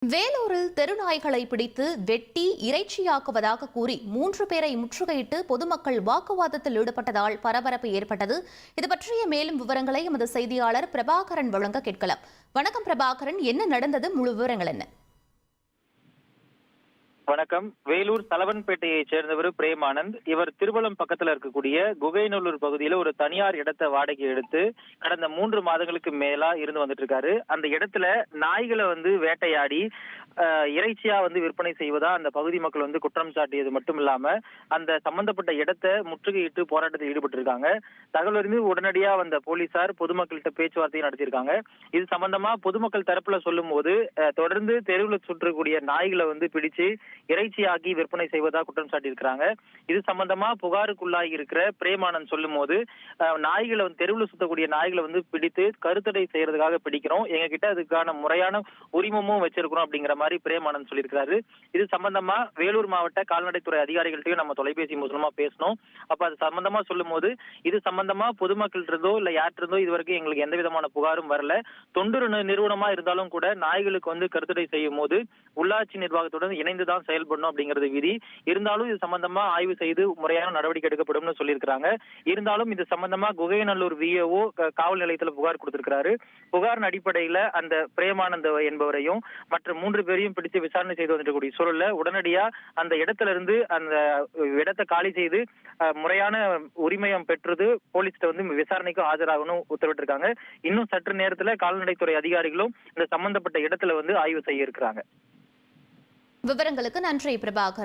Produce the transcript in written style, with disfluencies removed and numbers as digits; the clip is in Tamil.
வேலூரில் தெருநாய்களை பிடித்து வெட்டி இறைச்சியாக்குவதாக கூறி 3 பேரை முற்றுகையிட்டு பொதுமக்கள் வாக்குவாதத்தில் ஈடுபட்டதால் பரபரப்பு ஏற்பட்டது. இது பற்றிய மேலும் விவரங்களை எமது செய்தியாளர் பிரபாகரன் வழங்க கேட்கலாம். வணக்கம் பிரபாகரன், என்ன நடந்தது? முழு விவரங்கள் என்ன? வணக்கம். வேலூர் தலவன்பேட்டையை சேர்ந்தவர் பிரேமானந்த். இவர் திருவலம் பக்கத்துல இருக்கக்கூடிய குகைநல்லூர் பகுதியில ஒரு தனியார் இடத்தை வாடகை எடுத்து கடந்த 3 மாதங்களுக்கு மேலா இருந்து வந்துட்டு இருக்காரு. அந்த இடத்துல நாய்களை வேட்டையாடி இறைச்சியா விற்பனை செய்வதா அந்த பகுதி மக்கள் குற்றம் சாட்டியது மட்டும் இல்லாம அந்த சம்பந்தப்பட்ட இடத்தை முற்றுகையிட்டு போராட்டத்தில் ஈடுபட்டு இருக்காங்க. தகவல் அறிந்து உடனடியா வந்த போலீசார் பொதுமக்கள்கிட்ட பேச்சுவார்த்தையை நடத்தியிருக்காங்க. இது சம்பந்தமா பொதுமக்கள் தரப்புல சொல்லும் போது தொடர்ந்து தெருவில் சுற்றக்கூடிய நாய்களை பிடிச்சு இறைச்சியாக்கி விற்பனை செய்வதா குற்றம் சாட்டியிருக்கிறாங்க. இது சம்பந்தமா புகாருக்குள்ளாகி இருக்கிற பிரேமானந்த் சொல்லும் போது நாய்களை தெருவில் சுத்தக்கூடிய நாய்களை பிடித்து கருத்தடை செய்யறதுக்காக பிடிக்கிறோம், எங்க கிட்ட அதுக்கான முறையான உரிமமும் வச்சிருக்கிறோம் அப்படிங்கிற மாதிரி பிரேமானந்த் சொல்லியிருக்கிறாரு. இது சம்பந்தமா வேலூர் மாவட்ட கால்நடைத்துறை அதிகாரிகள்ட்டையும் நம்ம தொலைபேசி மூலமா பேசணும். அப்ப அது சம்பந்தமா சொல்லும் போது இது சம்பந்தமா பொதுமக்கள் இருந்தோ இல்ல யார்ட்டு இருந்தோ இதுவரைக்கும் எங்களுக்கு எந்த விதமான புகாரும் வரல. தொண்டு நிறுவனமா இருந்தாலும் கூட நாய்களுக்கு கருத்தடை செய்யும் போது உள்ளாட்சி நிர்வாகத்துடன் இணைந்துதான் செயல்படணும் அப்படிங்கிறது விதி. இருந்தாலும் இது சம்பந்தமா ஆய்வு செய்து முறையான நடவடிக்கை எடுக்கப்படும் சொல்லியிருக்கிறாங்க. இருந்தாலும் இது சம்பந்தமா குகைநல்லூர் விஏஓ காவல் நிலையத்தில் புகார் கொடுத்திருக்கிறாரு. புகாரின் அடிப்படையில அந்த பிரேமானந்த் என்பவரையும் மற்ற 3 பேரையும் பிடித்து விசாரணை செய்து வந்துக்கூடிய சூழல்ல உடனடியா அந்த இடத்துல இருந்து அந்த இடத்தை காலி செய்து முறையான உரிமையம் பெற்றது போலீஸ்ட விசாரணைக்கு ஆஜராகணும் உத்தரவிட்டிருக்காங்க. இன்னும் சற்று நேரத்துல கால்நடைத்துறை அதிகாரிகளும் இந்த சம்பந்தப்பட்ட இடத்துல ஆய்வு செய்ய இருக்கிறாங்க. விவரங்களுக்கு நன்றி பிரபாகரன்.